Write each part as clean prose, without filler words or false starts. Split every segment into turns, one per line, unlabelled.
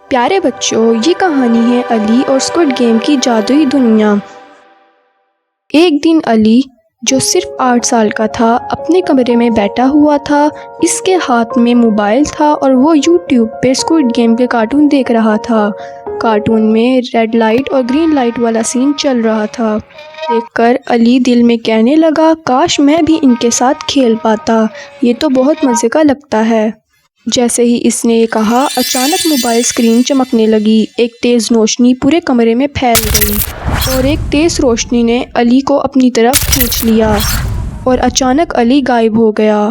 پیارے بچوں، یہ کہانی ہے علی اور اسکوڈ گیم کی جادوئی دنیا۔ ایک دن علی، جو صرف 8 سال کا تھا، اپنے کمرے میں بیٹھا ہوا تھا۔ اس کے ہاتھ میں موبائل تھا اور وہ یوٹیوب پہ اسکوڈ گیم کے کارٹون دیکھ رہا تھا۔ کارٹون میں ریڈ لائٹ اور گرین لائٹ والا سین چل رہا تھا۔ دیکھ کر علی دل میں کہنے لگا، کاش میں بھی ان کے ساتھ کھیل پاتا، یہ تو بہت مزے کا لگتا ہے۔ جیسے ہی اس نے یہ کہا، اچانک موبائل اسکرین چمکنے لگی۔ ایک تیز روشنی پورے کمرے میں پھیل گئی اور ایک تیز روشنی نے علی کو اپنی طرف کھینچ لیا اور اچانک علی غائب ہو گیا۔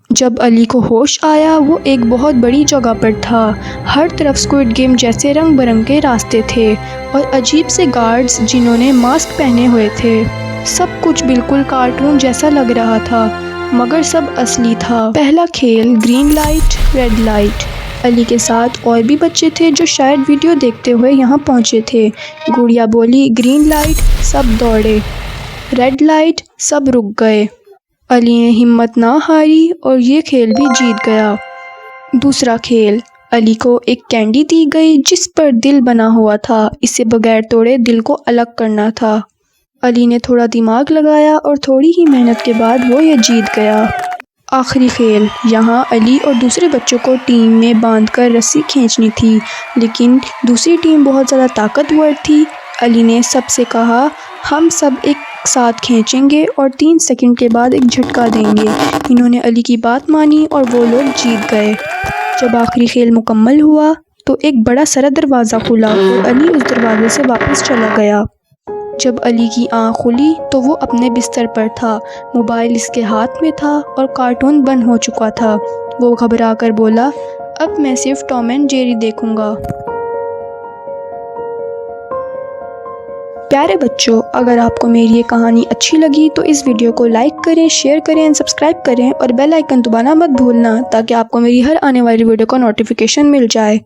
جب علی کو ہوش آیا، وہ ایک بہت بڑی جگہ پر تھا۔ ہر طرف اسکوڈ گیم جیسے رنگ برنگ کے راستے تھے اور عجیب سے گارڈز جنہوں نے ماسک پہنے ہوئے تھے۔ سب کچھ بالکل کارٹون جیسا لگ رہا تھا، مگر سب اصلی تھا۔ پہلا کھیل، گرین لائٹ، ریڈ لائٹ۔ علی کے ساتھ اور بھی بچے تھے جو شاید ویڈیو دیکھتے ہوئے یہاں پہنچے تھے۔ گڑیا بولی، گرین لائٹ، سب دوڑے۔ ریڈ لائٹ، سب رک گئے۔ علی نے ہمت نہ ہاری اور یہ کھیل بھی جیت گیا۔ دوسرا کھیل، علی کو ایک کینڈی دی گئی جس پر دل بنا ہوا تھا۔ اسے بغیر توڑے دل کو الگ کرنا تھا۔ علی نے تھوڑا دماغ لگایا اور تھوڑی ہی محنت کے بعد وہ یہ جیت گیا۔ آخری کھیل، یہاں علی اور دوسرے بچوں کو ٹیم میں باندھ کر رسی کھینچنی تھی، لیکن دوسری ٹیم بہت زیادہ طاقتور تھی۔ علی نے سب سے کہا، ہم سب ایک ساتھ کھینچیں گے اور 3 سیکنڈ کے بعد ایک جھٹکا دیں گے۔ انہوں نے علی کی بات مانی اور وہ لوگ جیت گئے۔ جب آخری کھیل مکمل ہوا تو ایک بڑا سارا دروازہ کھلا اور علی اس دروازے سے واپس چلا گیا۔ جب علی کی آنکھ کھلی تو وہ اپنے بستر پر تھا، موبائل اس کے ہاتھ میں تھا اور کارٹون بند ہو چکا تھا۔ وہ گھبرا کر بولا، اب میں صرف ٹام اینڈ جیری دیکھوں گا۔ پیارے بچوں، اگر آپ کو میری یہ کہانی اچھی لگی تو اس ویڈیو کو لائک کریں، شیئر کریں اور سبسکرائب کریں اور بیل آئیکن دبانا مت بھولنا تاکہ آپ کو میری ہر آنے والی ویڈیو کا نوٹیفیکیشن مل جائے۔